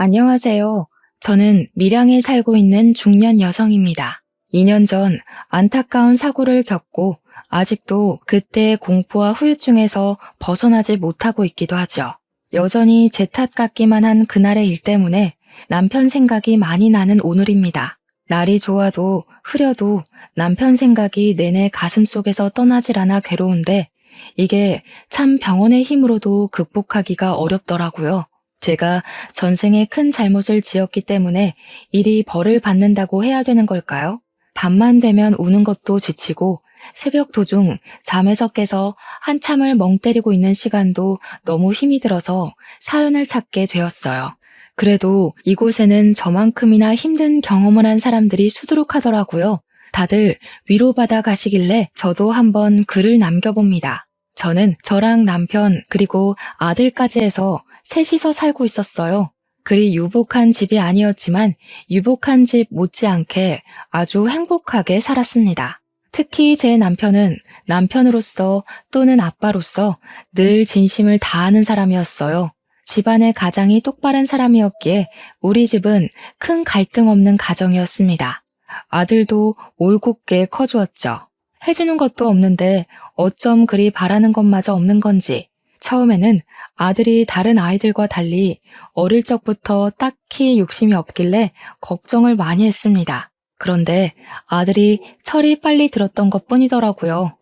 안녕하세요. 저는 밀양에 살고 있는 중년 여성입니다. 2년 전 안타까운 사고를 겪고 아직도 그때의 공포와 후유증에서 벗어나지 못하고 있기도 하죠. 여전히 제 탓 같기만 한 그날의 일 때문에 남편 생각이 많이 나는 오늘입니다. 날이 좋아도 흐려도 남편 생각이 내내 가슴속에서 떠나질 않아 괴로운데 이게 참 병원의 힘으로도 극복하기가 어렵더라고요. 제가 전생에 큰 잘못을 지었기 때문에 일이 벌을 받는다고 해야 되는 걸까요? 밤만 되면 우는 것도 지치고 새벽 도중 잠에서 깨서 한참을 멍 때리고 있는 시간도 너무 힘이 들어서 사연을 찾게 되었어요. 그래도 이곳에는 저만큼이나 힘든 경험을 한 사람들이 수두룩하더라고요. 다들 위로받아 가시길래 저도 한번 글을 남겨봅니다. 저는 저랑 남편 그리고 아들까지 해서 셋이서 살고 있었어요. 그리 유복한 집이 아니었지만 유복한 집 못지않게 아주 행복하게 살았습니다. 특히 제 남편은 남편으로서 또는 아빠로서 늘 진심을 다하는 사람이었어요. 집안의 가장이 똑바른 사람이었기에 우리 집은 큰 갈등 없는 가정이었습니다. 아들도 올곧게 커주었죠. 해주는 것도 없는데 어쩜 그리 바라는 것마저 없는 건지 처음에는 아들이 다른 아이들과 달리 어릴 적부터 딱히 욕심이 없길래 걱정을 많이 했습니다. 그런데 아들이 철이 빨리 들었던 것뿐이더라고요.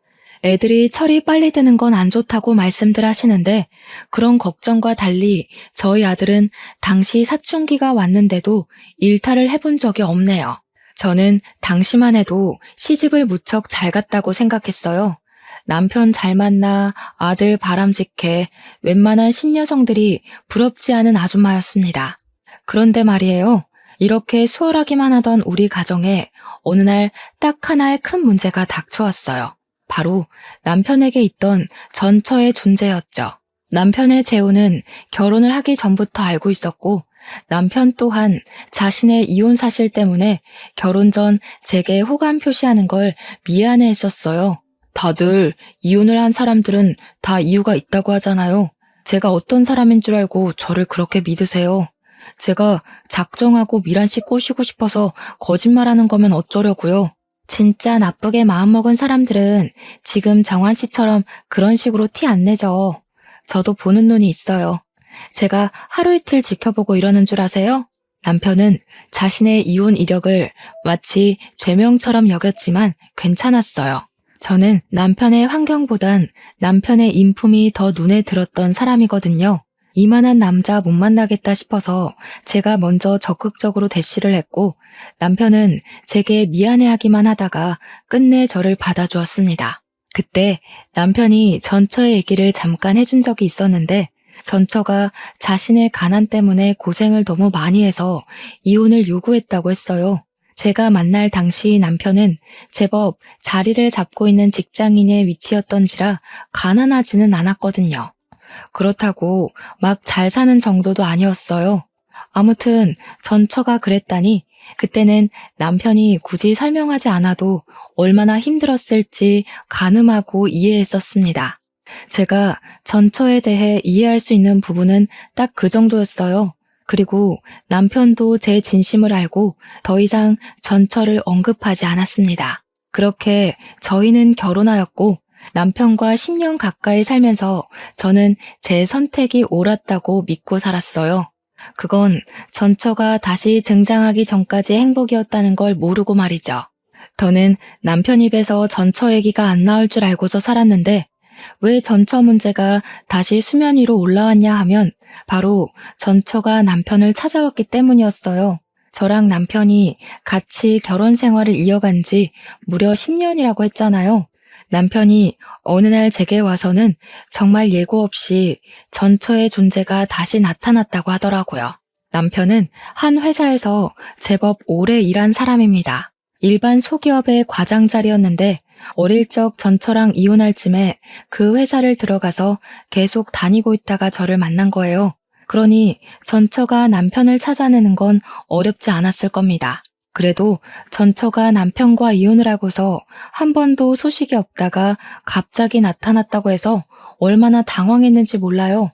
애들이 철이 빨리 드는 건 안 좋다고 말씀들 하시는데 그런 걱정과 달리 저희 아들은 당시 사춘기가 왔는데도 일탈을 해본 적이 없네요. 저는 당시만 해도 시집을 무척 잘 갔다고 생각했어요. 남편 잘 만나 아들 바람직해 웬만한 신여성들이 부럽지 않은 아줌마였습니다. 그런데 말이에요. 이렇게 수월하기만 하던 우리 가정에 어느 날 딱 하나의 큰 문제가 닥쳐왔어요. 바로 남편에게 있던 전처의 존재였죠. 남편의 재혼은 결혼을 하기 전부터 알고 있었고 남편 또한 자신의 이혼 사실 때문에 결혼 전 제게 호감 표시하는 걸 미안해했었어요. 다들 이혼을 한 사람들은 다 이유가 있다고 하잖아요. 제가 어떤 사람인 줄 알고 저를 그렇게 믿으세요. 제가 작정하고 미란 씨 꼬시고 싶어서 거짓말하는 거면 어쩌려고요. 진짜 나쁘게 마음먹은 사람들은 지금 정환 씨처럼 그런 식으로 티 안 내죠. 저도 보는 눈이 있어요. 제가 하루 이틀 지켜보고 이러는 줄 아세요? 남편은 자신의 이혼 이력을 마치 죄명처럼 여겼지만 괜찮았어요. 저는 남편의 환경보단 남편의 인품이 더 눈에 들었던 사람이거든요. 이만한 남자 못 만나겠다 싶어서 제가 먼저 적극적으로 대시를 했고 남편은 제게 미안해하기만 하다가 끝내 저를 받아주었습니다. 그때 남편이 전처의 얘기를 잠깐 해준 적이 있었는데 전처가 자신의 가난 때문에 고생을 너무 많이 해서 이혼을 요구했다고 했어요. 제가 만날 당시 남편은 제법 자리를 잡고 있는 직장인의 위치였던지라 가난하지는 않았거든요. 그렇다고 막 잘 사는 정도도 아니었어요. 아무튼 전처가 그랬다니 그때는 남편이 굳이 설명하지 않아도 얼마나 힘들었을지 가늠하고 이해했었습니다. 제가 전처에 대해 이해할 수 있는 부분은 딱 그 정도였어요. 그리고 남편도 제 진심을 알고 더 이상 전처를 언급하지 않았습니다. 그렇게 저희는 결혼하였고 남편과 10년 가까이 살면서 저는 제 선택이 옳았다고 믿고 살았어요. 그건 전처가 다시 등장하기 전까지 행복이었다는 걸 모르고 말이죠. 저는 남편 입에서 전처 얘기가 안 나올 줄 알고서 살았는데 왜 전처 문제가 다시 수면 위로 올라왔냐 하면 바로 전처가 남편을 찾아왔기 때문이었어요. 저랑 남편이 같이 결혼 생활을 이어간 지 무려 10년이라고 했잖아요. 남편이 어느 날 제게 와서는 정말 예고 없이 전처의 존재가 다시 나타났다고 하더라고요. 남편은 한 회사에서 제법 오래 일한 사람입니다. 일반 소기업의 과장 자리였는데 어릴 적 전처랑 이혼할 쯤에 그 회사를 들어가서 계속 다니고 있다가 저를 만난 거예요. 그러니 전처가 남편을 찾아내는 건 어렵지 않았을 겁니다. 그래도 전처가 남편과 이혼을 하고서 한 번도 소식이 없다가 갑자기 나타났다고 해서 얼마나 당황했는지 몰라요.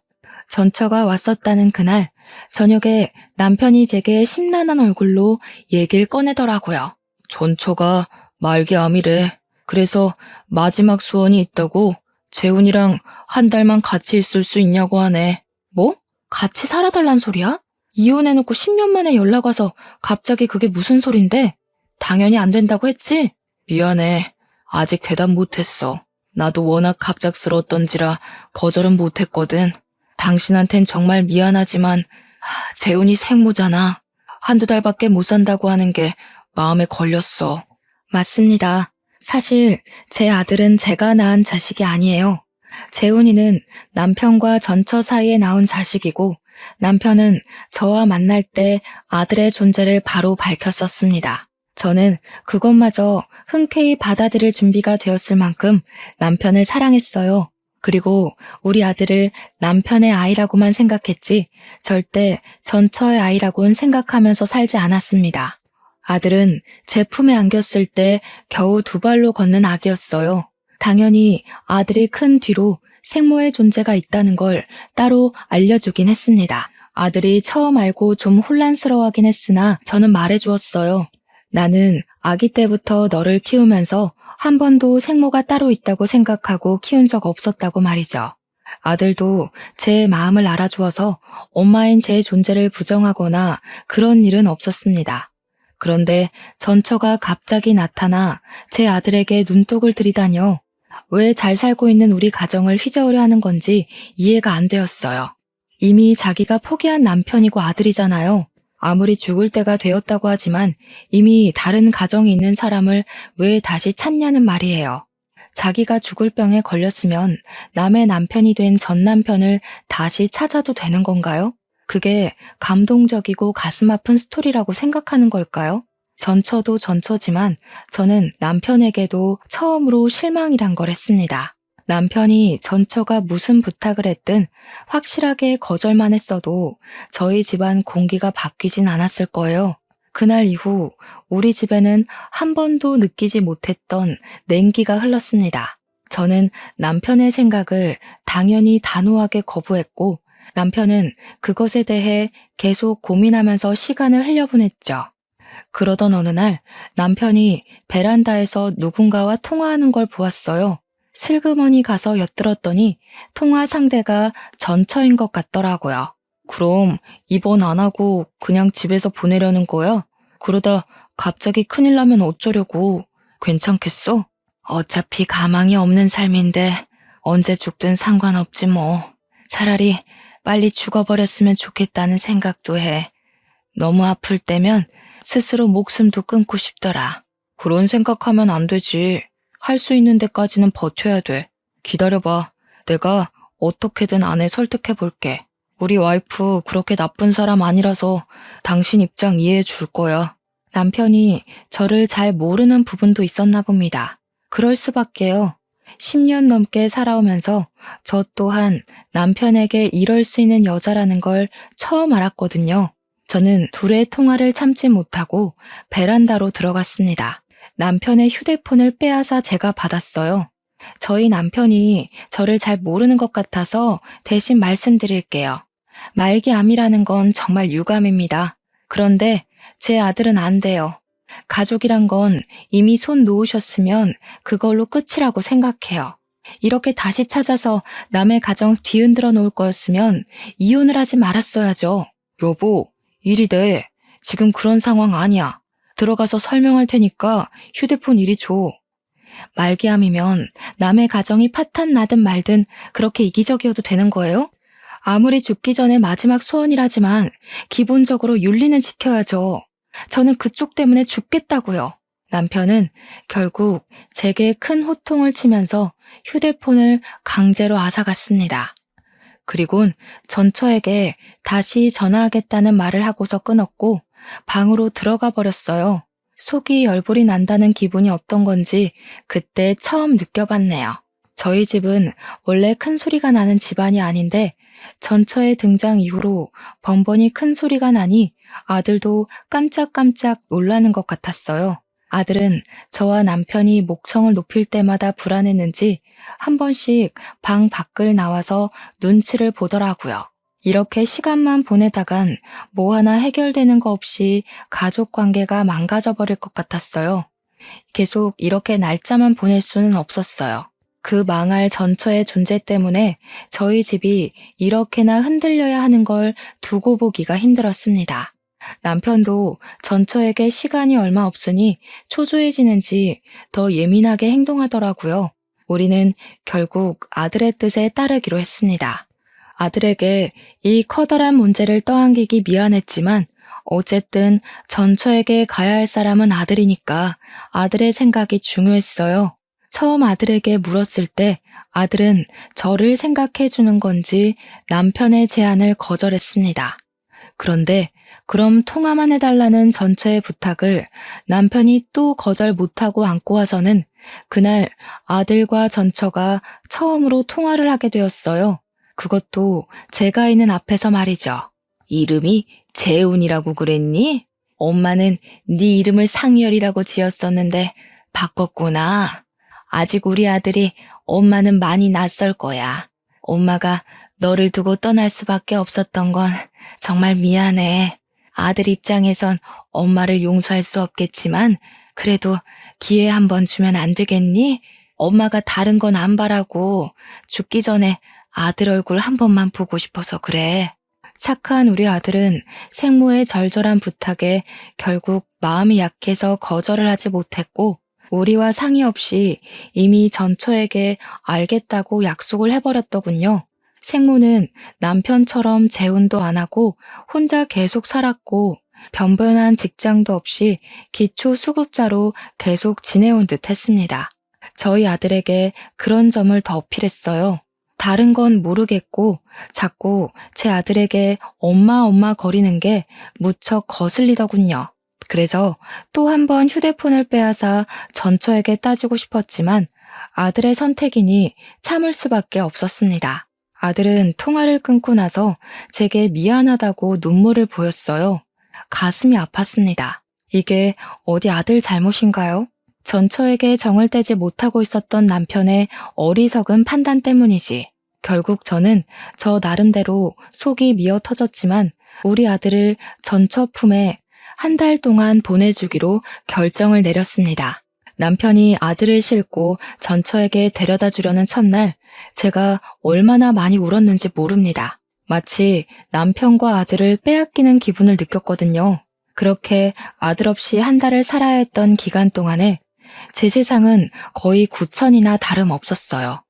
전처가 왔었다는 그날 저녁에 남편이 제게 심란한 얼굴로 얘기를 꺼내더라고요. 전처가 말기암이래. 그래서 마지막 소원이 있다고 재훈이랑 한 달만 같이 있을 수 있냐고 하네. 뭐? 같이 살아달란 소리야? 이혼해놓고 10년 만에 연락 와서 갑자기 그게 무슨 소린데? 당연히 안 된다고 했지? 미안해. 아직 대답 못했어. 나도 워낙 갑작스러웠던지라 거절은 못했거든. 당신한텐 정말 미안하지만 재훈이 생모잖아. 한두 달밖에 못 산다고 하는 게 마음에 걸렸어. 맞습니다. 사실 제 아들은 제가 낳은 자식이 아니에요. 재훈이는 남편과 전처 사이에 나온 자식이고 남편은 저와 만날 때 아들의 존재를 바로 밝혔었습니다. 저는 그것마저 흔쾌히 받아들일 준비가 되었을 만큼 남편을 사랑했어요. 그리고 우리 아들을 남편의 아이라고만 생각했지 절대 전처의 아이라고는 생각하면서 살지 않았습니다. 아들은 제 품에 안겼을 때 겨우 2발로 걷는 아기였어요. 당연히 아들이 큰 뒤로 생모의 존재가 있다는 걸 따로 알려주긴 했습니다. 아들이 처음 알고 좀 혼란스러워하긴 했으나 저는 말해주었어요. 나는 아기 때부터 너를 키우면서 한 번도 생모가 따로 있다고 생각하고 키운 적 없었다고 말이죠. 아들도 제 마음을 알아주어서 엄마인 제 존재를 부정하거나 그런 일은 없었습니다. 그런데 전처가 갑자기 나타나 제 아들에게 눈독을 들이다뇨. 왜 잘 살고 있는 우리 가정을 휘저으려 하는 건지 이해가 안 되었어요. 이미 자기가 포기한 남편이고 아들이잖아요. 아무리 죽을 때가 되었다고 하지만 이미 다른 가정이 있는 사람을 왜 다시 찾냐는 말이에요. 자기가 죽을 병에 걸렸으면 남의 남편이 된 전 남편을 다시 찾아도 되는 건가요? 그게 감동적이고 가슴 아픈 스토리라고 생각하는 걸까요? 전처도 전처지만 저는 남편에게도 처음으로 실망이란 걸 했습니다. 남편이 전처가 무슨 부탁을 했든 확실하게 거절만 했어도 저희 집안 공기가 바뀌진 않았을 거예요. 그날 이후 우리 집에는 한 번도 느끼지 못했던 냉기가 흘렀습니다. 저는 남편의 생각을 당연히 단호하게 거부했고 남편은 그것에 대해 계속 고민하면서 시간을 흘려보냈죠. 그러던 어느 날 남편이 베란다에서 누군가와 통화하는 걸 보았어요. 슬그머니 가서 엿들었더니 통화 상대가 전처인 것 같더라고요. 그럼 입원 안 하고 그냥 집에서 보내려는 거야? 그러다 갑자기 큰일 나면 어쩌려고? 괜찮겠어? 어차피 가망이 없는 삶인데 언제 죽든 상관없지 뭐. 차라리 빨리 죽어버렸으면 좋겠다는 생각도 해. 너무 아플 때면 스스로 목숨도 끊고 싶더라. 그런 생각하면 안 되지. 할 수 있는 데까지는 버텨야 돼. 기다려봐. 내가 어떻게든 아내 설득해 볼게. 우리 와이프 그렇게 나쁜 사람 아니라서 당신 입장 이해해 줄 거야. 남편이 저를 잘 모르는 부분도 있었나 봅니다. 그럴 수밖에요. 10년 넘게 살아오면서 저 또한 남편에게 이럴 수 있는 여자라는 걸 처음 알았거든요. 저는 둘의 통화를 참지 못하고 베란다로 들어갔습니다. 남편의 휴대폰을 빼앗아 제가 받았어요. 저희 남편이 저를 잘 모르는 것 같아서 대신 말씀드릴게요. 말기암이라는 건 정말 유감입니다. 그런데 제 아들은 안 돼요. 가족이란 건 이미 손 놓으셨으면 그걸로 끝이라고 생각해요. 이렇게 다시 찾아서 남의 가정 뒤흔들어 놓을 거였으면 이혼을 하지 말았어야죠. 여보, 이리 내. 지금 그런 상황 아니야. 들어가서 설명할 테니까 휴대폰 이리 줘. 말기암이면 남의 가정이 파탄 나든 말든 그렇게 이기적이어도 되는 거예요? 아무리 죽기 전에 마지막 소원이라지만 기본적으로 윤리는 지켜야죠. 저는 그쪽 때문에 죽겠다고요. 남편은 결국 제게 큰 호통을 치면서 휴대폰을 강제로 앗아갔습니다. 그리곤 전처에게 다시 전화하겠다는 말을 하고서 끊었고 방으로 들어가 버렸어요. 속이 열불이 난다는 기분이 어떤 건지 그때 처음 느껴봤네요. 저희 집은 원래 큰 소리가 나는 집안이 아닌데 전처의 등장 이후로 번번이 큰 소리가 나니 아들도 깜짝깜짝 놀라는 것 같았어요. 아들은 저와 남편이 목청을 높일 때마다 불안했는지 한 번씩 방 밖을 나와서 눈치를 보더라고요. 이렇게 시간만 보내다간 뭐 하나 해결되는 거 없이 가족 관계가 망가져 버릴 것 같았어요. 계속 이렇게 날짜만 보낼 수는 없었어요. 그 망할 전처의 존재 때문에 저희 집이 이렇게나 흔들려야 하는 걸 두고 보기가 힘들었습니다. 남편도 전처에게 시간이 얼마 없으니 초조해지는지 더 예민하게 행동하더라고요. 우리는 결국 아들의 뜻에 따르기로 했습니다. 아들에게 이 커다란 문제를 떠안기기 미안했지만 어쨌든 전처에게 가야 할 사람은 아들이니까 아들의 생각이 중요했어요. 처음 아들에게 물었을 때 아들은 저를 생각해 주는 건지 남편의 제안을 거절했습니다. 그런데 그럼 통화만 해달라는 전처의 부탁을 남편이 또 거절 못하고 안고 와서는 그날 아들과 전처가 처음으로 통화를 하게 되었어요. 그것도 제가 있는 앞에서 말이죠. 이름이 재훈이라고 그랬니? 엄마는 네 이름을 상열이라고 지었었는데 바꿨구나. 아직 우리 아들이 엄마는 많이 낯설 거야. 엄마가 너를 두고 떠날 수밖에 없었던 건 정말 미안해. 아들 입장에선 엄마를 용서할 수 없겠지만 그래도 기회 한번 주면 안 되겠니? 엄마가 다른 건 안 바라고 죽기 전에 아들 얼굴 한 번만 보고 싶어서 그래. 착한 우리 아들은 생모의 절절한 부탁에 결국 마음이 약해서 거절을 하지 못했고 우리와 상의 없이 이미 전처에게 알겠다고 약속을 해버렸더군요. 생모는 남편처럼 재혼도 안 하고 혼자 계속 살았고 변변한 직장도 없이 기초 수급자로 계속 지내온 듯 했습니다. 저희 아들에게 그런 점을 더 어필했어요. 다른 건 모르겠고 자꾸 제 아들에게 엄마 거리는 게 무척 거슬리더군요. 그래서 또 한 번 휴대폰을 빼앗아 전처에게 따지고 싶었지만 아들의 선택이니 참을 수밖에 없었습니다. 아들은 통화를 끊고 나서 제게 미안하다고 눈물을 보였어요. 가슴이 아팠습니다. 이게 어디 아들 잘못인가요? 전처에게 정을 떼지 못하고 있었던 남편의 어리석은 판단 때문이지. 결국 저는 저 나름대로 속이 미어 터졌지만 우리 아들을 전처 품에 한 달 동안 보내주기로 결정을 내렸습니다. 남편이 아들을 싣고 전처에게 데려다 주려는 첫날 제가 얼마나 많이 울었는지 모릅니다. 마치 남편과 아들을 빼앗기는 기분을 느꼈거든요. 그렇게 아들 없이 한 달을 살아야 했던 기간 동안에 제 세상은 거의 구천이나 다름없었어요.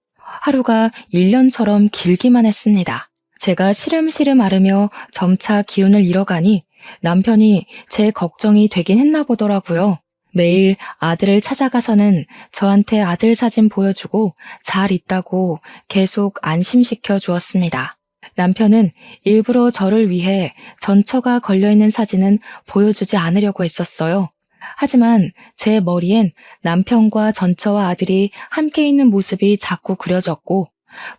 하루가 1년처럼 길기만 했습니다. 제가 시름시름 앓으며 점차 기운을 잃어가니 남편이 제 걱정이 되긴 했나 보더라고요. 매일 아들을 찾아가서는 저한테 아들 사진 보여주고 잘 있다고 계속 안심시켜 주었습니다. 남편은 일부러 저를 위해 전처가 걸려있는 사진은 보여주지 않으려고 했었어요. 하지만 제 머리엔 남편과 전처와 아들이 함께 있는 모습이 자꾸 그려졌고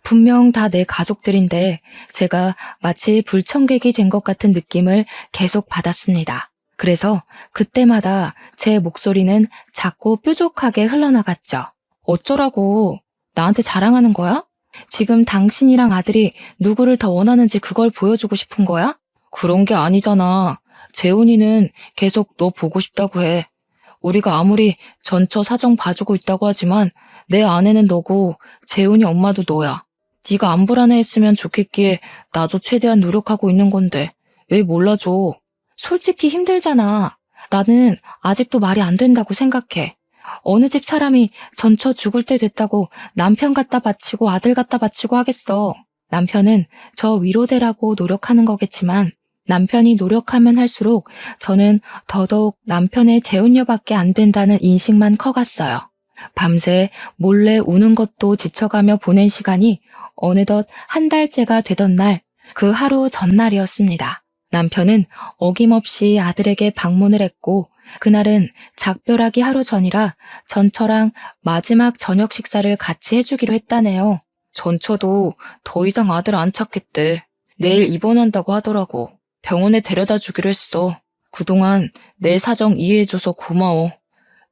분명 다 내 가족들인데 제가 마치 불청객이 된 것 같은 느낌을 계속 받았습니다. 그래서 그때마다 제 목소리는 자꾸 뾰족하게 흘러나갔죠. 어쩌라고? 나한테 자랑하는 거야? 지금 당신이랑 아들이 누구를 더 원하는지 그걸 보여주고 싶은 거야? 그런 게 아니잖아. 재훈이는 계속 너 보고 싶다고 해. 우리가 아무리 전처 사정 봐주고 있다고 하지만 내 아내는 너고 재훈이 엄마도 너야. 네가 안 불안해했으면 좋겠기에 나도 최대한 노력하고 있는 건데 왜 몰라줘. 솔직히 힘들잖아. 나는 아직도 말이 안 된다고 생각해. 어느 집 사람이 전처 죽을 때 됐다고 남편 갖다 바치고 아들 갖다 바치고 하겠어. 남편은 저 위로되라고 노력하는 거겠지만 남편이 노력하면 할수록 저는 더더욱 남편의 재혼녀밖에 안 된다는 인식만 커갔어요. 밤새 몰래 우는 것도 지쳐가며 보낸 시간이 어느덧 한 달째가 되던 날, 그 하루 전날이었습니다. 남편은 어김없이 아들에게 방문을 했고 그날은 작별하기 하루 전이라 전처랑 마지막 저녁 식사를 같이 해주기로 했다네요. 전처도 더 이상 아들 안 찾겠대. 내일 입원한다고 하더라고. 병원에 데려다 주기로 했어. 그동안 내 사정 이해해줘서 고마워.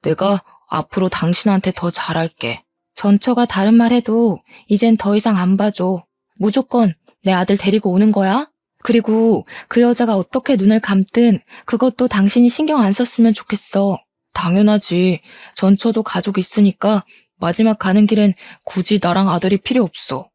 내가 앞으로 당신한테 더 잘할게. 전처가 다른 말 해도 이젠 더 이상 안 봐줘. 무조건 내 아들 데리고 오는 거야? 그리고 그 여자가 어떻게 눈을 감든 그것도 당신이 신경 안 썼으면 좋겠어. 당연하지. 전처도 가족 있으니까 마지막 가는 길엔 굳이 나랑 아들이 필요 없어.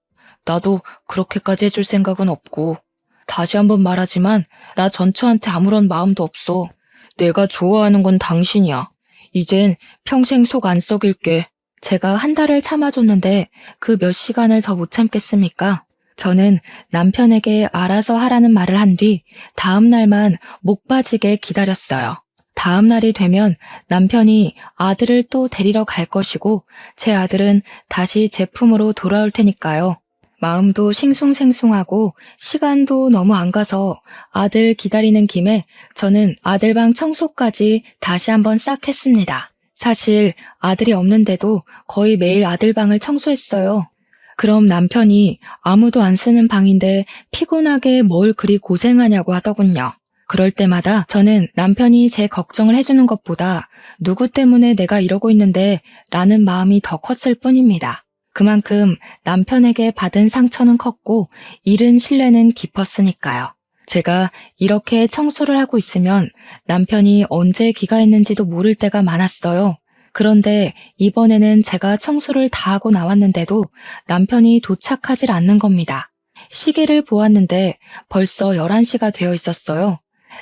나도 그렇게까지 해줄 생각은 없고. 다시 한번 말하지만 나 전처한테 아무런 마음도 없어. 내가 좋아하는 건 당신이야. 이젠 평생 속 안 썩일게. 제가 한 달을 참아줬는데 그 몇 시간을 더 못 참겠습니까? 저는 남편에게 알아서 하라는 말을 한 뒤 다음 날만 목 빠지게 기다렸어요. 다음 날이 되면 남편이 아들을 또 데리러 갈 것이고 제 아들은 다시 제 품으로 돌아올 테니까요. 마음도 싱숭생숭하고 시간도 너무 안 가서 아들 기다리는 김에 저는 아들 방 청소까지 다시 한번 싹 했습니다. 사실 아들이 없는데도 거의 매일 아들 방을 청소했어요. 그럼 남편이 아무도 안 쓰는 방인데 피곤하게 뭘 그리 고생하냐고 하더군요. 그럴 때마다 저는 남편이 제 걱정을 해주는 것보다 누구 때문에 내가 이러고 있는데 라는 마음이 더 컸을 뿐입니다. 그만큼 남편에게 받은 상처는 컸고 잃은 신뢰는 깊었으니까요. 제가 이렇게 청소를 하고 있으면 남편이 언제 귀가했는지도 모를 때가 많았어요. 그런데 이번에는 제가 청소를 다 하고 나왔는데도 남편이 도착하질 않는 겁니다. 시계를 보았는데 벌써 11시가 되어 있었어요.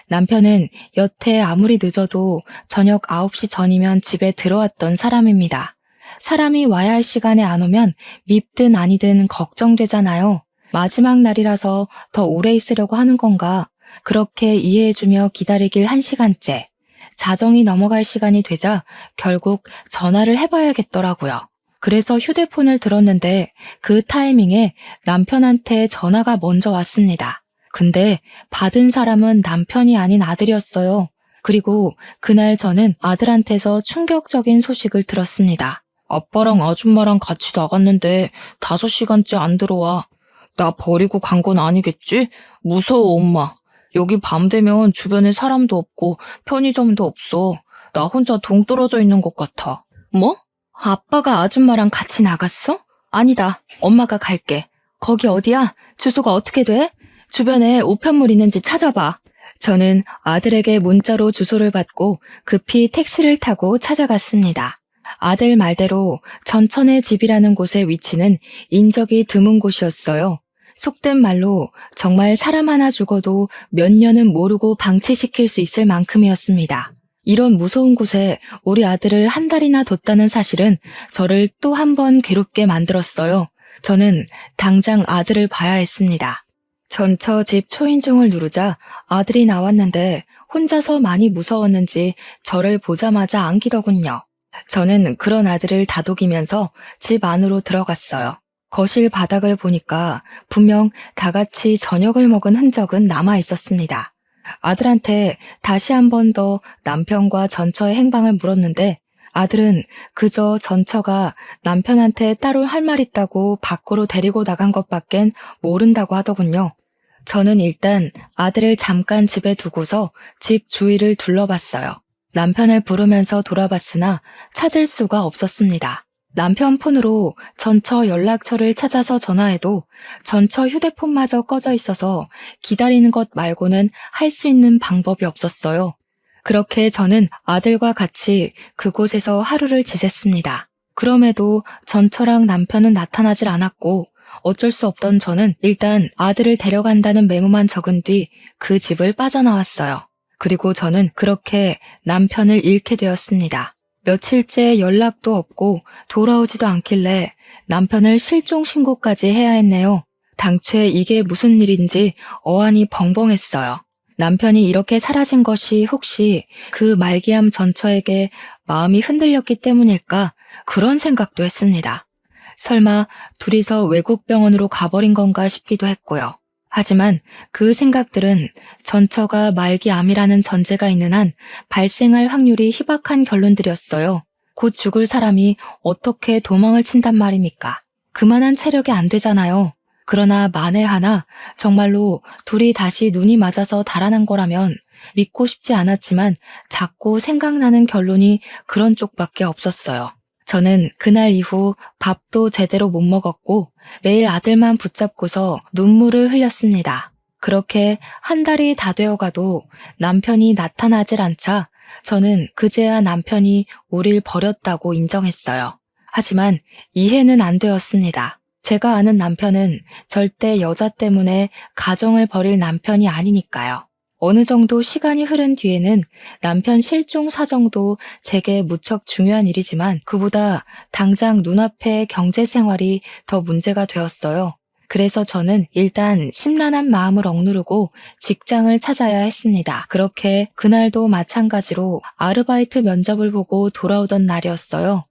남편은 여태 아무리 늦어도 저녁 9시 전이면 집에 들어왔던 사람입니다. 사람이 와야 할 시간에 안 오면 밉든 아니든 걱정되잖아요. 마지막 날이라서 더 오래 있으려고 하는 건가? 그렇게 이해해주며 기다리길 1시간째. 자정이 넘어갈 시간이 되자 결국 전화를 해봐야겠더라고요. 그래서 휴대폰을 들었는데 그 타이밍에 남편한테 전화가 먼저 왔습니다. 근데 받은 사람은 남편이 아닌 아들이었어요. 그리고 그날 저는 아들한테서 충격적인 소식을 들었습니다. 아빠랑 아줌마랑 같이 나갔는데 5시간째 안 들어와. 나 버리고 간 건 아니겠지? 무서워, 엄마. 여기 밤 되면 주변에 사람도 없고 편의점도 없어. 나 혼자 동떨어져 있는 것 같아. 뭐? 아빠가 아줌마랑 같이 나갔어? 아니다. 엄마가 갈게. 거기 어디야? 주소가 어떻게 돼? 주변에 우편물 있는지 찾아봐. 저는 아들에게 문자로 주소를 받고 급히 택시를 타고 찾아갔습니다. 아들 말대로 전천의 집이라는 곳의 위치는 인적이 드문 곳이었어요. 속된 말로 정말 사람 하나 죽어도 몇 년은 모르고 방치시킬 수 있을 만큼이었습니다. 이런 무서운 곳에 우리 아들을 한 달이나 뒀다는 사실은 저를 또 한 번 괴롭게 만들었어요. 저는 당장 아들을 봐야 했습니다. 전처 집 초인종을 누르자 아들이 나왔는데 혼자서 많이 무서웠는지 저를 보자마자 안기더군요. 저는 그런 아들을 다독이면서 집 안으로 들어갔어요. 거실 바닥을 보니까 분명 다 같이 저녁을 먹은 흔적은 남아 있었습니다. 아들한테 다시 한 번 더 남편과 전처의 행방을 물었는데 아들은 그저 전처가 남편한테 따로 할 말 있다고 밖으로 데리고 나간 것밖엔 모른다고 하더군요. 저는 일단 아들을 잠깐 집에 두고서 집 주위를 둘러봤어요. 남편을 부르면서 돌아봤으나 찾을 수가 없었습니다. 남편 폰으로 전처 연락처를 찾아서 전화해도 전처 휴대폰마저 꺼져 있어서 기다리는 것 말고는 할 수 있는 방법이 없었어요. 그렇게 저는 아들과 같이 그곳에서 하루를 지냈습니다. 그럼에도 전처랑 남편은 나타나질 않았고 어쩔 수 없던 저는 일단 아들을 데려간다는 메모만 적은 뒤 그 집을 빠져나왔어요. 그리고 저는 그렇게 남편을 잃게 되었습니다. 며칠째 연락도 없고 돌아오지도 않길래 남편을 실종 신고까지 해야 했네요. 당최 이게 무슨 일인지 어안이 벙벙했어요. 남편이 이렇게 사라진 것이 혹시 그 말기암 전처에게 마음이 흔들렸기 때문일까 그런 생각도 했습니다. 설마 둘이서 외국 병원으로 가버린 건가 싶기도 했고요. 하지만 그 생각들은 전처가 말기암이라는 전제가 있는 한 발생할 확률이 희박한 결론들이었어요. 곧 죽을 사람이 어떻게 도망을 친단 말입니까? 그만한 체력이 안 되잖아요. 그러나 만에 하나 정말로 둘이 다시 눈이 맞아서 달아난 거라면 믿고 싶지 않았지만 자꾸 생각나는 결론이 그런 쪽밖에 없었어요. 저는 그날 이후 밥도 제대로 못 먹었고 매일 아들만 붙잡고서 눈물을 흘렸습니다. 그렇게 한 달이 다 되어가도 남편이 나타나질 않자 저는 그제야 남편이 우릴 버렸다고 인정했어요. 하지만 이해는 안 되었습니다. 제가 아는 남편은 절대 여자 때문에 가정을 버릴 남편이 아니니까요. 어느 정도 시간이 흐른 뒤에는 남편 실종 사정도 제게 무척 중요한 일이지만 그보다 당장 눈앞의 경제 생활이 더 문제가 되었어요. 그래서 저는 일단 심란한 마음을 억누르고 직장을 찾아야 했습니다. 그렇게 그날도 마찬가지로 아르바이트 면접을 보고 돌아오던 날이었어요.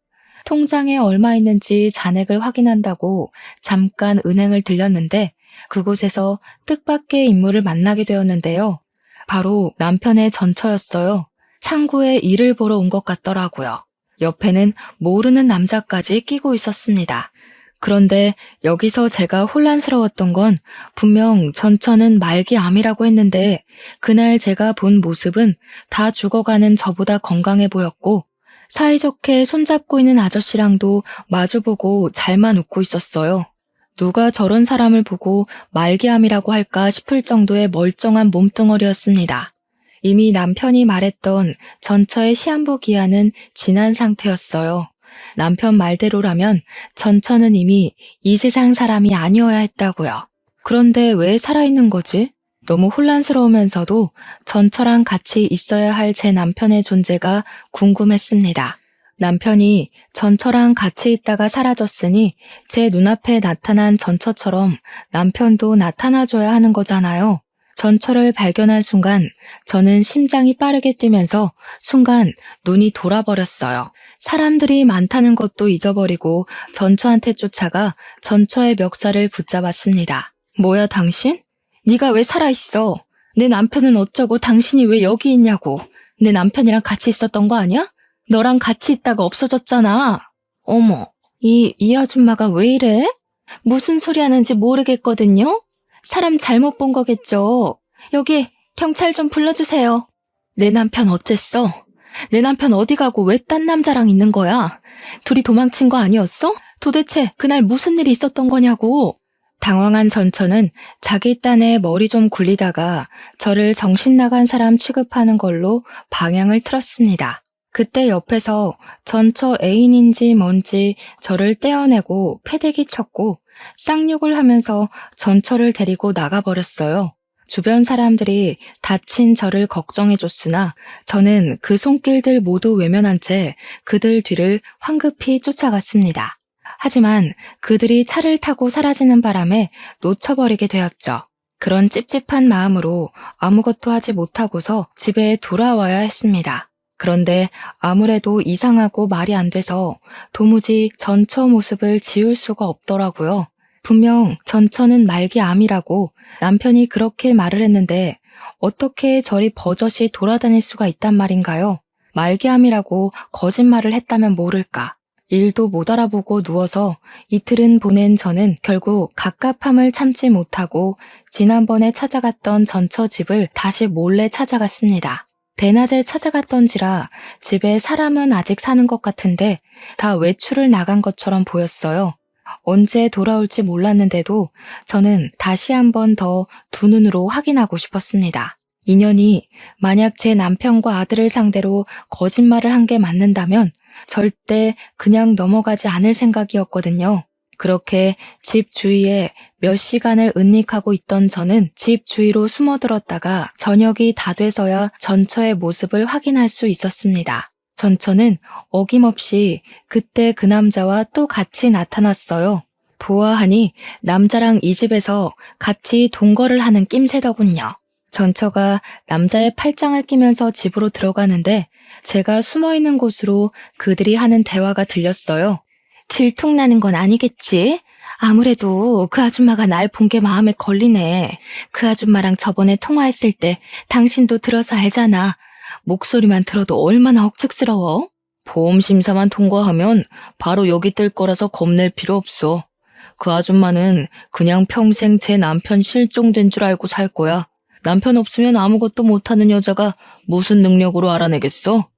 통장에 얼마 있는지 잔액을 확인한다고 잠깐 은행을 들렸는데 그곳에서 뜻밖의 인물을 만나게 되었는데요. 바로 남편의 전처였어요. 창구에 일을 보러 온 것 같더라고요. 옆에는 모르는 남자까지 끼고 있었습니다. 그런데 여기서 제가 혼란스러웠던 건 분명 전처는 말기암이라고 했는데 그날 제가 본 모습은 다 죽어가는 저보다 건강해 보였고 사이좋게 손잡고 있는 아저씨랑도 마주보고 잘만 웃고 있었어요. 누가 저런 사람을 보고 말기암이라고 할까 싶을 정도의 멀쩡한 몸뚱어리였습니다. 이미 남편이 말했던 전처의 시한부 기한은 지난 상태였어요. 남편 말대로라면 전처는 이미 이 세상 사람이 아니어야 했다고요. 그런데 왜 살아있는 거지? 너무 혼란스러우면서도 전처랑 같이 있어야 할 제 남편의 존재가 궁금했습니다. 남편이 전처랑 같이 있다가 사라졌으니 제 눈앞에 나타난 전처처럼 남편도 나타나줘야 하는 거잖아요. 전처를 발견한 순간 저는 심장이 빠르게 뛰면서 순간 눈이 돌아버렸어요. 사람들이 많다는 것도 잊어버리고 전처한테 쫓아가 전처의 멱살을 붙잡았습니다. 뭐야 당신? 네가 왜 살아있어? 내 남편은 어쩌고 당신이 왜 여기 있냐고. 내 남편이랑 같이 있었던 거 아니야? 너랑 같이 있다가 없어졌잖아. 어머, 이 아줌마가 왜 이래? 무슨 소리 하는지 모르겠거든요? 사람 잘못 본 거겠죠. 여기 경찰 좀 불러주세요. 내 남편 어쨌어? 내 남편 어디 가고 왜 딴 남자랑 있는 거야? 둘이 도망친 거 아니었어? 도대체 그날 무슨 일이 있었던 거냐고. 당황한 전처는 자기 딴에 머리 좀 굴리다가 저를 정신 나간 사람 취급하는 걸로 방향을 틀었습니다. 그때 옆에서 전처 애인인지 뭔지 저를 떼어내고 패대기 쳤고 쌍욕을 하면서 전처를 데리고 나가버렸어요. 주변 사람들이 다친 저를 걱정해줬으나 저는 그 손길들 모두 외면한 채 그들 뒤를 황급히 쫓아갔습니다. 하지만 그들이 차를 타고 사라지는 바람에 놓쳐버리게 되었죠. 그런 찝찝한 마음으로 아무것도 하지 못하고서 집에 돌아와야 했습니다. 그런데 아무래도 이상하고 말이 안 돼서 도무지 전처 모습을 지울 수가 없더라고요. 분명 전처는 말기암이라고 남편이 그렇게 말을 했는데 어떻게 저리 버젓이 돌아다닐 수가 있단 말인가요? 말기암이라고 거짓말을 했다면 모를까. 일도 못 알아보고 누워서 이틀은 보낸 저는 결국 갑갑함을 참지 못하고 지난번에 찾아갔던 전처 집을 다시 몰래 찾아갔습니다. 대낮에 찾아갔던지라 집에 사람은 아직 사는 것 같은데 다 외출을 나간 것처럼 보였어요. 언제 돌아올지 몰랐는데도 저는 다시 한 번 더 두 눈으로 확인하고 싶었습니다. 인연이 만약 제 남편과 아들을 상대로 거짓말을 한 게 맞는다면 절대 그냥 넘어가지 않을 생각이었거든요. 그렇게 집 주위에 몇 시간을 은닉하고 있던 저는 집 주위로 숨어들었다가 저녁이 다 돼서야 전처의 모습을 확인할 수 있었습니다. 전처는 어김없이 그때 그 남자와 또 같이 나타났어요. 보아하니 남자랑 이 집에서 같이 동거를 하는 낌새더군요. 전처가 남자의 팔짱을 끼면서 집으로 들어가는데 제가 숨어있는 곳으로 그들이 하는 대화가 들렸어요. 들통나는 건 아니겠지? 아무래도 그 아줌마가 날 본 게 마음에 걸리네. 그 아줌마랑 저번에 통화했을 때 당신도 들어서 알잖아. 목소리만 들어도 얼마나 억측스러워? 보험심사만 통과하면 바로 여기 뜰 거라서 겁낼 필요 없어. 그 아줌마는 그냥 평생 제 남편 실종된 줄 알고 살 거야. 남편 없으면 아무것도 못하는 여자가 무슨 능력으로 알아내겠어?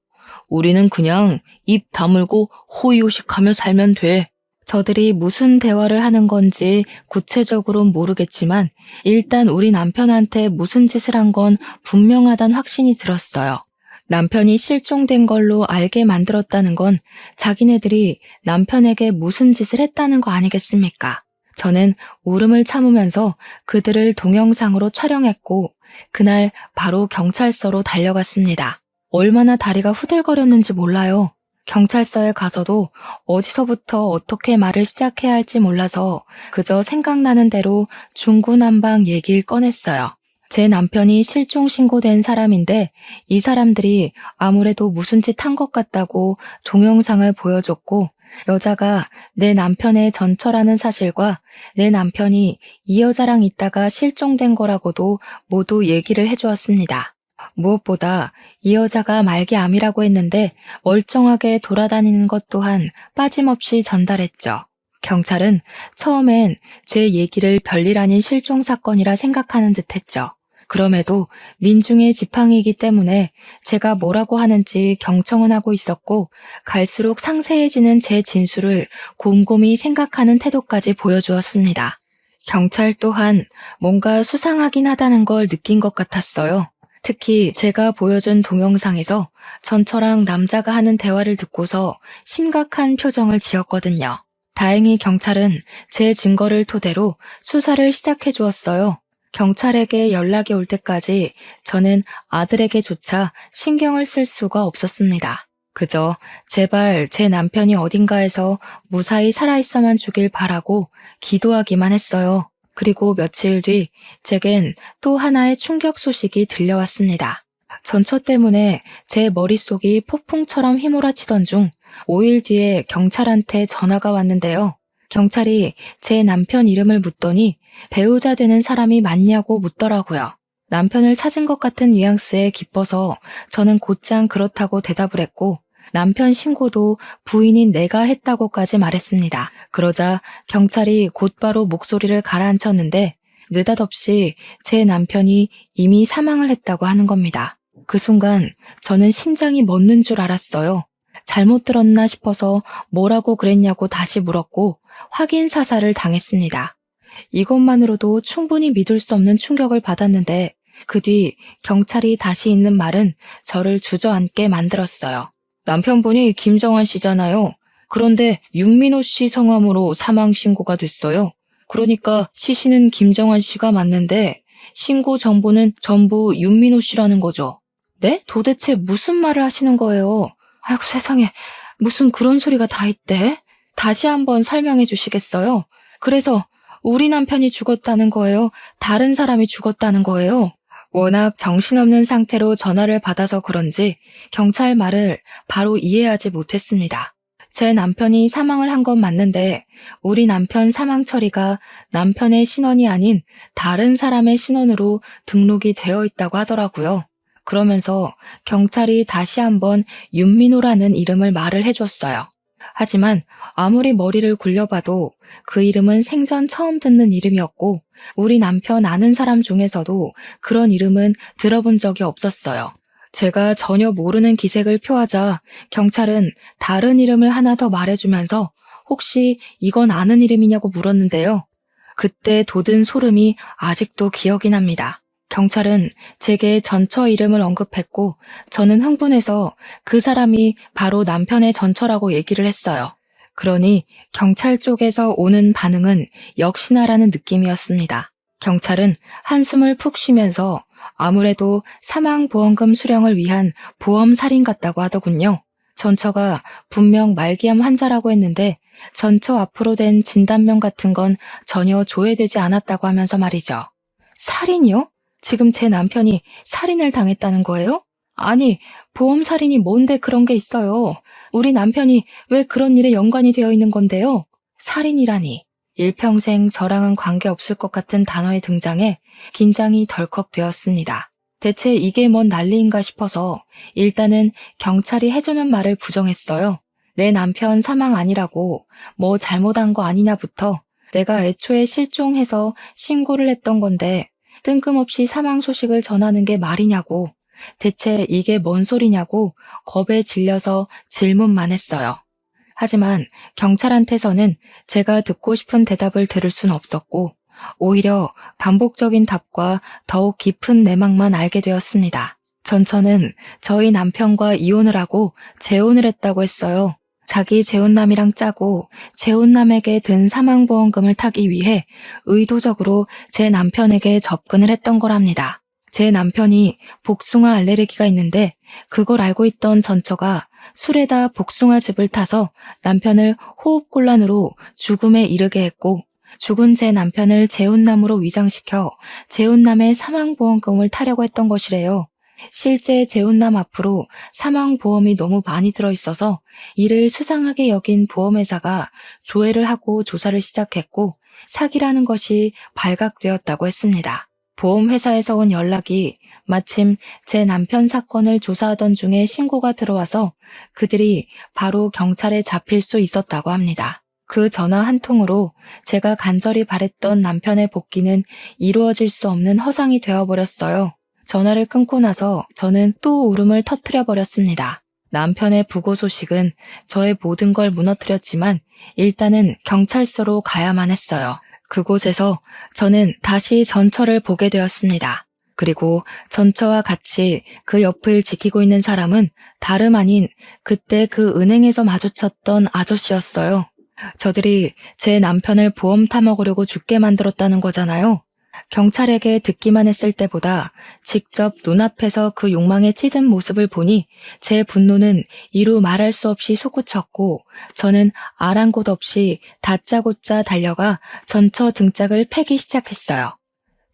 우리는 그냥 입 다물고 호의호식하며 살면 돼. 저들이 무슨 대화를 하는 건지 구체적으로는 모르겠지만 일단 우리 남편한테 무슨 짓을 한 건 분명하단 확신이 들었어요. 남편이 실종된 걸로 알게 만들었다는 건 자기네들이 남편에게 무슨 짓을 했다는 거 아니겠습니까? 저는 울음을 참으면서 그들을 동영상으로 촬영했고 그날 바로 경찰서로 달려갔습니다. 얼마나 다리가 후들거렸는지 몰라요. 경찰서에 가서도 어디서부터 어떻게 말을 시작해야 할지 몰라서 그저 생각나는 대로 중구난방 얘기를 꺼냈어요. 제 남편이 실종 신고된 사람인데 이 사람들이 아무래도 무슨 짓 한 것 같다고 동영상을 보여줬고 여자가 내 남편의 전처라는 사실과 내 남편이 이 여자랑 있다가 실종된 거라고도 모두 얘기를 해주었습니다. 무엇보다 이 여자가 말기암이라고 했는데 멀쩡하게 돌아다니는 것 또한 빠짐없이 전달했죠. 경찰은 처음엔 제 얘기를 별일 아닌 실종 사건이라 생각하는 듯했죠. 그럼에도 민중의 지팡이이기 때문에 제가 뭐라고 하는지 경청은 하고 있었고 갈수록 상세해지는 제 진술을 곰곰이 생각하는 태도까지 보여주었습니다. 경찰 또한 뭔가 수상하긴 하다는 걸 느낀 것 같았어요. 특히 제가 보여준 동영상에서 전처랑 남자가 하는 대화를 듣고서 심각한 표정을 지었거든요. 다행히 경찰은 제 증거를 토대로 수사를 시작해 주었어요. 경찰에게 연락이 올 때까지 저는 아들에게조차 신경을 쓸 수가 없었습니다. 그저 제발 제 남편이 어딘가에서 무사히 살아있어만 주길 바라고 기도하기만 했어요. 그리고 며칠 뒤 제겐 또 하나의 충격 소식이 들려왔습니다. 전처 때문에 제 머릿속이 폭풍처럼 휘몰아치던 중 5일 뒤에 경찰한테 전화가 왔는데요. 경찰이 제 남편 이름을 묻더니 배우자 되는 사람이 맞냐고 묻더라고요. 남편을 찾은 것 같은 뉘앙스에 기뻐서 저는 곧장 그렇다고 대답을 했고 남편 신고도 부인인 내가 했다고까지 말했습니다. 그러자 경찰이 곧바로 목소리를 가라앉혔는데 느닷없이 제 남편이 이미 사망을 했다고 하는 겁니다. 그 순간 저는 심장이 멎는 줄 알았어요. 잘못 들었나 싶어서 뭐라고 그랬냐고 다시 물었고 확인 사살을 당했습니다. 이것만으로도 충분히 믿을 수 없는 충격을 받았는데 그 뒤 경찰이 다시 있는 말은 저를 주저앉게 만들었어요. 남편분이 김정환 씨잖아요. 그런데 윤민호 씨 성함으로 사망 신고가 됐어요. 그러니까 시신은 김정환 씨가 맞는데 신고 정보는 전부 윤민호 씨라는 거죠. 네? 도대체 무슨 말을 하시는 거예요? 아이고 세상에, 무슨 그런 소리가 다 있대? 다시 한번 설명해 주시겠어요? 그래서 우리 남편이 죽었다는 거예요? 다른 사람이 죽었다는 거예요? 워낙 정신없는 상태로 전화를 받아서 그런지 경찰 말을 바로 이해하지 못했습니다. 제 남편이 사망을 한 건 맞는데 우리 남편 사망 처리가 남편의 신원이 아닌 다른 사람의 신원으로 등록이 되어 있다고 하더라고요. 그러면서 경찰이 다시 한번 윤민호라는 이름을 말을 해줬어요. 하지만 아무리 머리를 굴려봐도 그 이름은 생전 처음 듣는 이름이었고 우리 남편 아는 사람 중에서도 그런 이름은 들어본 적이 없었어요. 제가 전혀 모르는 기색을 표하자 경찰은 다른 이름을 하나 더 말해주면서 혹시 이건 아는 이름이냐고 물었는데요. 그때 돋은 소름이 아직도 기억이 납니다. 경찰은 제게 전처 이름을 언급했고 저는 흥분해서 그 사람이 바로 남편의 전처라고 얘기를 했어요. 그러니 경찰 쪽에서 오는 반응은 역시나라는 느낌이었습니다. 경찰은 한숨을 푹 쉬면서 아무래도 사망보험금 수령을 위한 보험살인 같다고 하더군요. 전처가 분명 말기암 환자라고 했는데 전처 앞으로 된 진단명 같은 건 전혀 조회되지 않았다고 하면서 말이죠. 살인이요? 지금 제 남편이 살인을 당했다는 거예요? 아니, 보험살인이 뭔데 그런 게 있어요. 우리 남편이 왜 그런 일에 연관이 되어 있는 건데요? 살인이라니. 일평생 저랑은 관계없을 것 같은 단어의 등장에 긴장이 덜컥 되었습니다. 대체 이게 뭔 난리인가 싶어서 일단은 경찰이 해주는 말을 부정했어요. 내 남편 사망 아니라고 뭐 잘못한 거 아니냐부터 내가 애초에 실종해서 신고를 했던 건데 뜬금없이 사망 소식을 전하는 게 말이냐고, 대체 이게 뭔 소리냐고 겁에 질려서 질문만 했어요. 하지만 경찰한테서는 제가 듣고 싶은 대답을 들을 순 없었고 오히려 반복적인 답과 더욱 깊은 내막만 알게 되었습니다. 전처는 저희 남편과 이혼을 하고 재혼을 했다고 했어요. 자기 재혼남이랑 짜고 재혼남에게 든 사망보험금을 타기 위해 의도적으로 제 남편에게 접근을 했던 거랍니다. 제 남편이 복숭아 알레르기가 있는데 그걸 알고 있던 전처가 술에다 복숭아즙을 타서 남편을 호흡곤란으로 죽음에 이르게 했고 죽은 제 남편을 재혼남으로 위장시켜 재혼남의 사망보험금을 타려고 했던 것이래요. 실제 재혼남 앞으로 사망보험이 너무 많이 들어있어서 이를 수상하게 여긴 보험회사가 조회를 하고 조사를 시작했고 사기라는 것이 발각되었다고 했습니다. 보험회사에서 온 연락이 마침 제 남편 사건을 조사하던 중에 신고가 들어와서 그들이 바로 경찰에 잡힐 수 있었다고 합니다. 그 전화 한 통으로 제가 간절히 바랬던 남편의 복귀는 이루어질 수 없는 허상이 되어버렸어요. 전화를 끊고 나서 저는 또 울음을 터뜨려 버렸습니다. 남편의 부고 소식은 저의 모든 걸 무너뜨렸지만 일단은 경찰서로 가야만 했어요. 그곳에서 저는 다시 전처를 보게 되었습니다. 그리고 전처와 같이 그 옆을 지키고 있는 사람은 다름 아닌 그때 그 은행에서 마주쳤던 아저씨였어요. 저들이 제 남편을 보험 타먹으려고 죽게 만들었다는 거잖아요. 경찰에게 듣기만 했을 때보다 직접 눈앞에서 그 욕망에 찌든 모습을 보니 제 분노는 이루 말할 수 없이 솟구쳤고 저는 아랑곳 없이 다짜고짜 달려가 전처 등짝을 패기 시작했어요.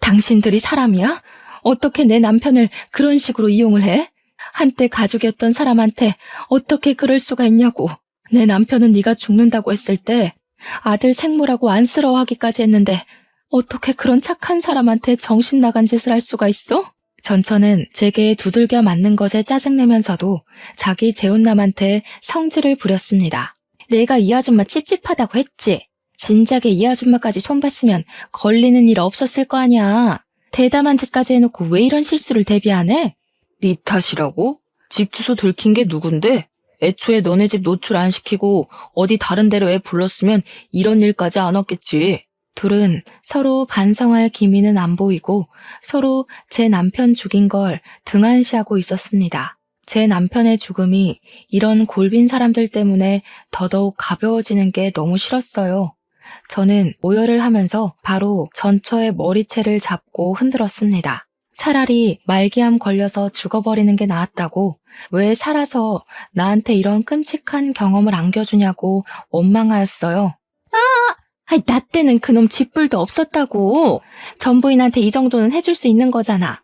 당신들이 사람이야? 어떻게 내 남편을 그런 식으로 이용을 해? 한때 가족이었던 사람한테 어떻게 그럴 수가 있냐고. 내 남편은 네가 죽는다고 했을 때 아들 생모라고 안쓰러워하기까지 했는데 어떻게 그런 착한 사람한테 정신 나간 짓을 할 수가 있어? 전처는 제게 두들겨 맞는 것에 짜증내면서도 자기 재혼남한테 성질을 부렸습니다. 내가 이 아줌마 찝찝하다고 했지. 진작에 이 아줌마까지 손봤으면 걸리는 일 없었을 거 아니야. 대담한 짓까지 해놓고 왜 이런 실수를 대비 안 해? 네 탓이라고? 집 주소 들킨 게 누군데? 애초에 너네 집 노출 안 시키고 어디 다른 데로 애 불렀으면 이런 일까지 안 왔겠지. 둘은 서로 반성할 기미는 안 보이고 서로 제 남편 죽인 걸 등한시하고 있었습니다. 제 남편의 죽음이 이런 골빈 사람들 때문에 더더욱 가벼워지는 게 너무 싫었어요. 저는 오열을 하면서 바로 전처의 머리채를 잡고 흔들었습니다. 차라리 말기암 걸려서 죽어버리는 게 나았다고 왜 살아서 나한테 이런 끔찍한 경험을 안겨주냐고 원망하였어요. 나 때는 그놈 쥐뿔도 없었다고. 전부인한테 이 정도는 해줄 수 있는 거잖아.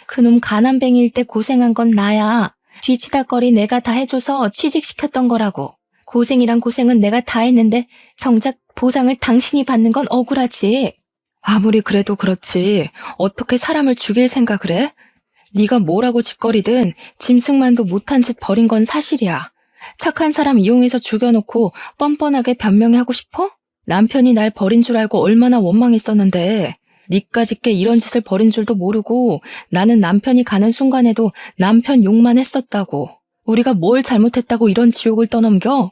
그놈 가난뱅이일 때 고생한 건 나야. 뒤치다거리 내가 다 해줘서 취직시켰던 거라고. 고생이란 고생은 내가 다 했는데 정작 보상을 당신이 받는 건 억울하지. 아무리 그래도 그렇지. 어떻게 사람을 죽일 생각을 해? 네가 뭐라고 짓거리든 짐승만도 못한 짓 벌인 건 사실이야. 착한 사람 이용해서 죽여놓고 뻔뻔하게 변명하고 싶어? 남편이 날 버린 줄 알고 얼마나 원망했었는데 니까짓게 이런 짓을 벌인 줄도 모르고 나는 남편이 가는 순간에도 남편 욕만 했었다고. 우리가 뭘 잘못했다고 이런 지옥을 떠넘겨?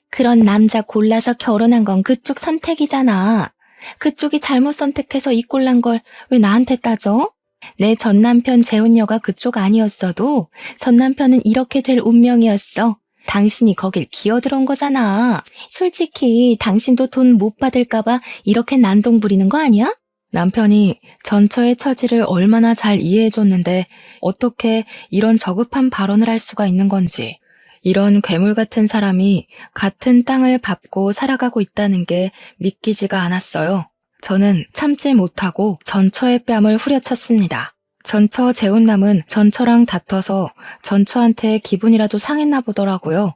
그런 남자 골라서 결혼한 건 그쪽 선택이잖아. 그쪽이 잘못 선택해서 이 꼴난 걸 왜 나한테 따져? 내 전남편 재혼녀가 그쪽 아니었어도 전남편은 이렇게 될 운명이었어. 당신이 거길 기어들어온 거잖아. 솔직히 당신도 돈 못 받을까봐 이렇게 난동 부리는 거 아니야? 남편이 전처의 처지를 얼마나 잘 이해해줬는데 어떻게 이런 저급한 발언을 할 수가 있는 건지. 이런 괴물 같은 사람이 같은 땅을 밟고 살아가고 있다는 게 믿기지가 않았어요. 저는 참지 못하고 전처의 뺨을 후려쳤습니다. 전처 재혼남은 전처랑 다퉈서 전처한테 기분이라도 상했나 보더라고요.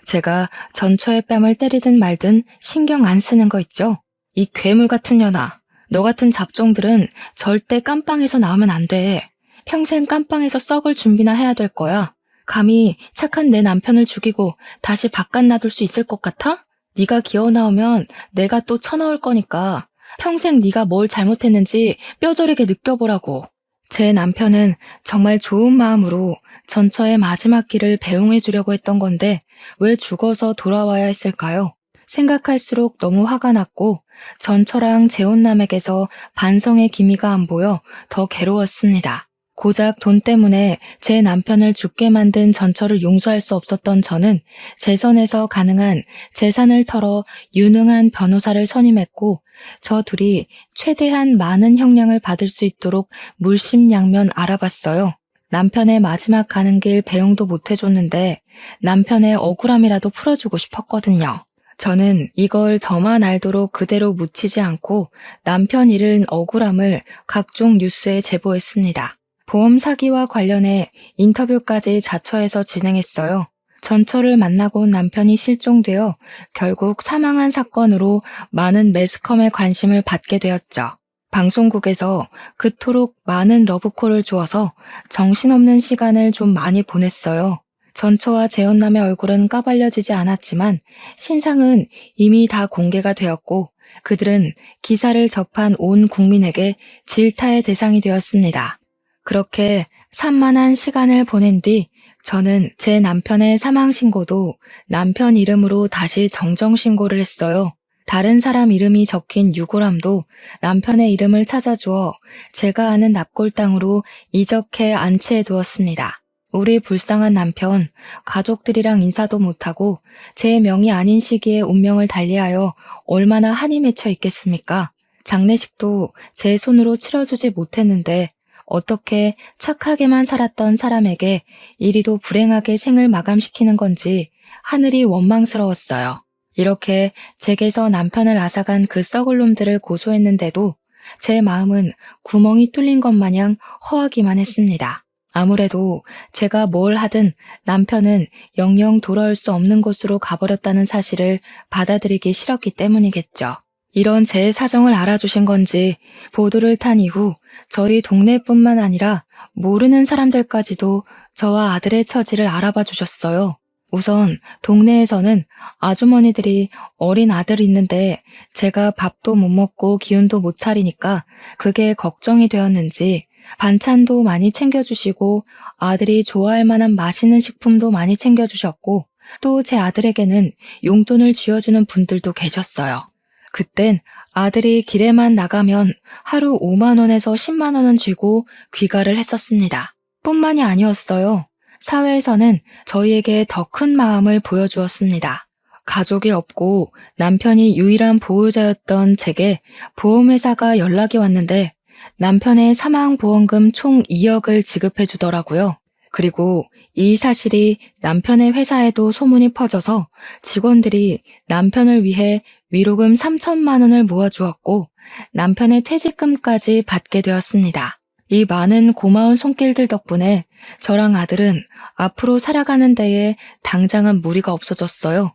제가 전처의 뺨을 때리든 말든 신경 안 쓰는 거 있죠? 이 괴물 같은 년아, 너 같은 잡종들은 절대 깜빵에서 나오면 안 돼. 평생 깜빵에서 썩을 준비나 해야 될 거야. 감히 착한 내 남편을 죽이고 다시 바깥 놔둘 수 있을 것 같아? 네가 기어 나오면 내가 또 쳐넣을 거니까 평생 네가 뭘 잘못했는지 뼈저리게 느껴보라고. 제 남편은 정말 좋은 마음으로 전처의 마지막 길을 배웅해 주려고 했던 건데 왜 죽어서 돌아와야 했을까요? 생각할수록 너무 화가 났고 전처랑 재혼남에게서 반성의 기미가 안 보여 더 괴로웠습니다. 고작 돈 때문에 제 남편을 죽게 만든 전처를 용서할 수 없었던 저는 재선에서 가능한 재산을 털어 유능한 변호사를 선임했고 저 둘이 최대한 많은 형량을 받을 수 있도록 물심양면 알아봤어요. 남편의 마지막 가는 길 배웅도 못 해줬는데 남편의 억울함이라도 풀어주고 싶었거든요. 저는 이걸 저만 알도록 그대로 묻히지 않고 남편 잃은 억울함을 각종 뉴스에 제보했습니다. 보험 사기와 관련해 인터뷰까지 자처해서 진행했어요. 전처를 만나고 온 남편이 실종되어 결국 사망한 사건으로 많은 매스컴의 관심을 받게 되었죠. 방송국에서 그토록 많은 러브콜을 주어서 정신없는 시간을 좀 많이 보냈어요. 전처와 재혼남의 얼굴은 까발려지지 않았지만 신상은 이미 다 공개가 되었고 그들은 기사를 접한 온 국민에게 질타의 대상이 되었습니다. 그렇게 산만한 시간을 보낸 뒤 저는 제 남편의 사망 신고도 남편 이름으로 다시 정정 신고를 했어요. 다른 사람 이름이 적힌 유골함도 남편의 이름을 찾아주어 제가 아는 납골당으로 이적해 안치해 두었습니다. 우리 불쌍한 남편, 가족들이랑 인사도 못하고 제 명이 아닌 시기에 운명을 달리하여 얼마나 한이 맺혀 있겠습니까? 장례식도 제 손으로 치러주지 못했는데 어떻게 착하게만 살았던 사람에게 이리도 불행하게 생을 마감시키는 건지 하늘이 원망스러웠어요. 이렇게 제게서 남편을 앗아간 그 썩을 놈들을 고소했는데도 제 마음은 구멍이 뚫린 것 마냥 허하기만 했습니다. 아무래도 제가 뭘 하든 남편은 영영 돌아올 수 없는 곳으로 가버렸다는 사실을 받아들이기 싫었기 때문이겠죠. 이런 제 사정을 알아주신 건지 보도를 탄 이후 저희 동네뿐만 아니라 모르는 사람들까지도 저와 아들의 처지를 알아봐 주셨어요. 우선 동네에서는 아주머니들이 어린 아들 있는데 제가 밥도 못 먹고 기운도 못 차리니까 그게 걱정이 되었는지 반찬도 많이 챙겨주시고 아들이 좋아할 만한 맛있는 식품도 많이 챙겨주셨고 또 제 아들에게는 용돈을 쥐어주는 분들도 계셨어요. 그땐 아들이 길에만 나가면 하루 5만 원에서 10만 원은 쥐고 귀가를 했었습니다. 뿐만이 아니었어요. 사회에서는 저희에게 더 큰 마음을 보여주었습니다. 가족이 없고 남편이 유일한 보호자였던 제게 보험회사가 연락이 왔는데 남편의 사망보험금 총 2억을 지급해 주더라고요. 그리고 이 사실이 남편의 회사에도 소문이 퍼져서 직원들이 남편을 위해 위로금 3천만 원을 모아주었고 남편의 퇴직금까지 받게 되었습니다. 이 많은 고마운 손길들 덕분에 저랑 아들은 앞으로 살아가는 데에 당장은 무리가 없어졌어요.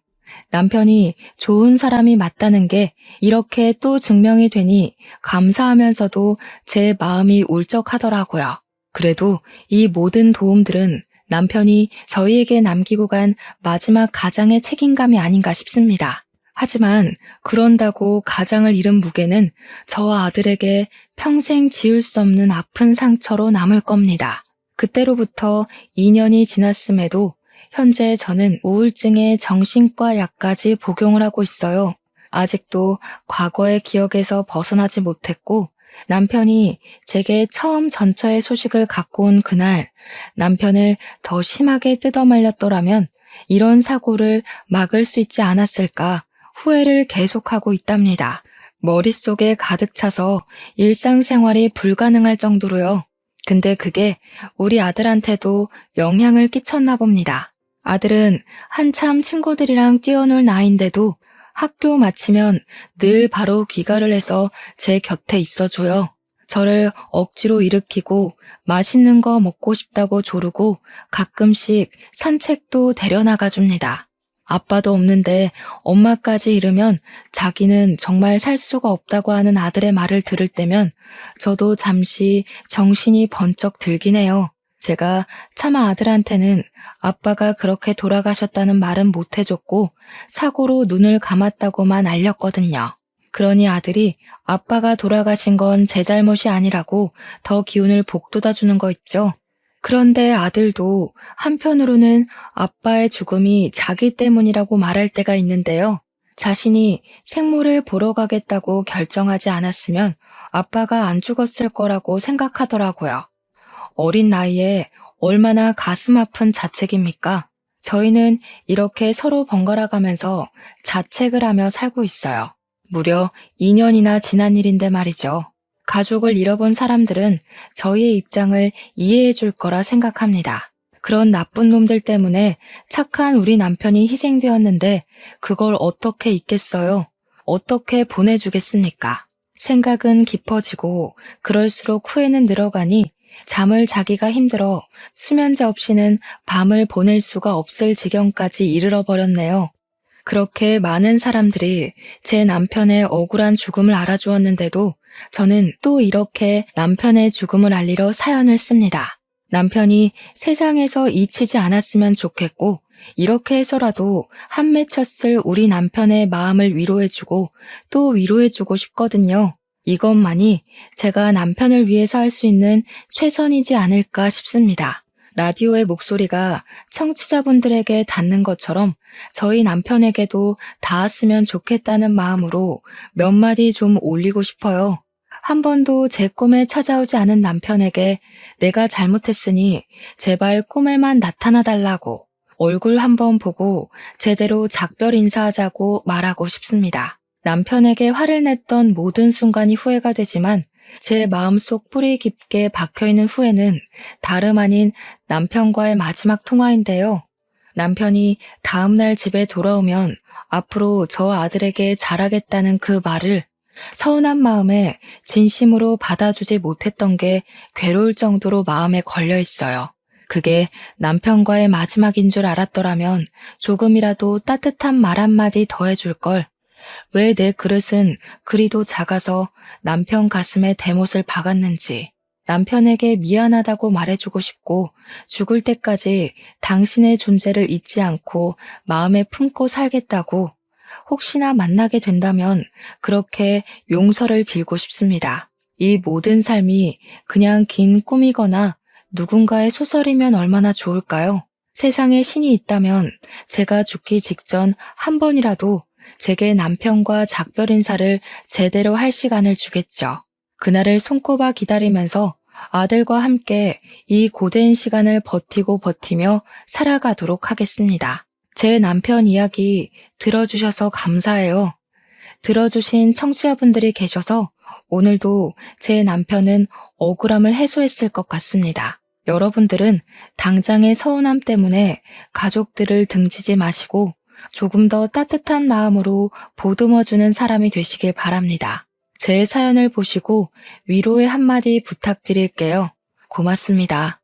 남편이 좋은 사람이 맞다는 게 이렇게 또 증명이 되니 감사하면서도 제 마음이 울적하더라고요. 그래도 이 모든 도움들은 남편이 저희에게 남기고 간 마지막 가장의 책임감이 아닌가 싶습니다. 하지만 그런다고 가장을 잃은 무게는 저와 아들에게 평생 지울 수 없는 아픈 상처로 남을 겁니다. 그때로부터 2년이 지났음에도 현재 저는 우울증의 정신과 약까지 복용을 하고 있어요. 아직도 과거의 기억에서 벗어나지 못했고 남편이 제게 처음 전처의 소식을 갖고 온 그날 남편을 더 심하게 뜯어말렸더라면 이런 사고를 막을 수 있지 않았을까 후회를 계속하고 있답니다. 머릿속에 가득 차서 일상생활이 불가능할 정도로요. 근데 그게 우리 아들한테도 영향을 끼쳤나 봅니다. 아들은 한참 친구들이랑 뛰어놀 나이인데도 학교 마치면 늘 바로 귀가를 해서 제 곁에 있어줘요. 저를 억지로 일으키고 맛있는 거 먹고 싶다고 조르고 가끔씩 산책도 데려나가 줍니다. 아빠도 없는데 엄마까지 잃으면 자기는 정말 살 수가 없다고 하는 아들의 말을 들을 때면 저도 잠시 정신이 번쩍 들긴 해요. 제가 차마 아들한테는 아빠가 그렇게 돌아가셨다는 말은 못 해줬고 사고로 눈을 감았다고만 알렸거든요. 그러니 아들이 아빠가 돌아가신 건 제 잘못이 아니라고 더 기운을 북돋아주는 거 있죠. 그런데 아들도 한편으로는 아빠의 죽음이 자기 때문이라고 말할 때가 있는데요. 자신이 생모를 보러 가겠다고 결정하지 않았으면 아빠가 안 죽었을 거라고 생각하더라고요. 어린 나이에 얼마나 가슴 아픈 자책입니까? 저희는 이렇게 서로 번갈아 가면서 자책을 하며 살고 있어요. 무려 2년이나 지난 일인데 말이죠. 가족을 잃어본 사람들은 저희의 입장을 이해해 줄 거라 생각합니다. 그런 나쁜 놈들 때문에 착한 우리 남편이 희생되었는데 그걸 어떻게 잊겠어요? 어떻게 보내주겠습니까? 생각은 깊어지고 그럴수록 후회는 늘어가니 잠을 자기가 힘들어 수면제 없이는 밤을 보낼 수가 없을 지경까지 이르러 버렸네요. 그렇게 많은 사람들이 제 남편의 억울한 죽음을 알아주었는데도 저는 또 이렇게 남편의 죽음을 알리러 사연을 씁니다. 남편이 세상에서 잊히지 않았으면 좋겠고 이렇게 해서라도 한 맺혔을 우리 남편의 마음을 위로해주고 또 위로해주고 싶거든요. 이것만이 제가 남편을 위해서 할 수 있는 최선이지 않을까 싶습니다. 라디오의 목소리가 청취자분들에게 닿는 것처럼 저희 남편에게도 닿았으면 좋겠다는 마음으로 몇 마디 좀 올리고 싶어요. 한 번도 제 꿈에 찾아오지 않은 남편에게 내가 잘못했으니 제발 꿈에만 나타나 달라고 얼굴 한번 보고 제대로 작별 인사하자고 말하고 싶습니다. 남편에게 화를 냈던 모든 순간이 후회가 되지만 제 마음속 뿌리 깊게 박혀있는 후회는 다름 아닌 남편과의 마지막 통화인데요. 남편이 다음날 집에 돌아오면 앞으로 저 아들에게 잘하겠다는 그 말을 서운한 마음에 진심으로 받아주지 못했던 게 괴로울 정도로 마음에 걸려 있어요. 그게 남편과의 마지막인 줄 알았더라면 조금이라도 따뜻한 말 한마디 더 해줄 걸. 왜 내 그릇은 그리도 작아서 남편 가슴에 대못을 박았는지 남편에게 미안하다고 말해주고 싶고 죽을 때까지 당신의 존재를 잊지 않고 마음에 품고 살겠다고 혹시나 만나게 된다면 그렇게 용서를 빌고 싶습니다. 이 모든 삶이 그냥 긴 꿈이거나 누군가의 소설이면 얼마나 좋을까요? 세상에 신이 있다면 제가 죽기 직전 한 번이라도 제게 남편과 작별 인사를 제대로 할 시간을 주겠죠. 그날을 손꼽아 기다리면서 아들과 함께 이 고된 시간을 버티며 살아가도록 하겠습니다. 제 남편 이야기 들어주셔서 감사해요. 들어주신 청취자분들이 계셔서 오늘도 제 남편은 억울함을 해소했을 것 같습니다. 여러분들은 당장의 서운함 때문에 가족들을 등지지 마시고 조금 더 따뜻한 마음으로 보듬어주는 사람이 되시길 바랍니다. 제 사연을 보시고 위로의 한마디 부탁드릴게요. 고맙습니다.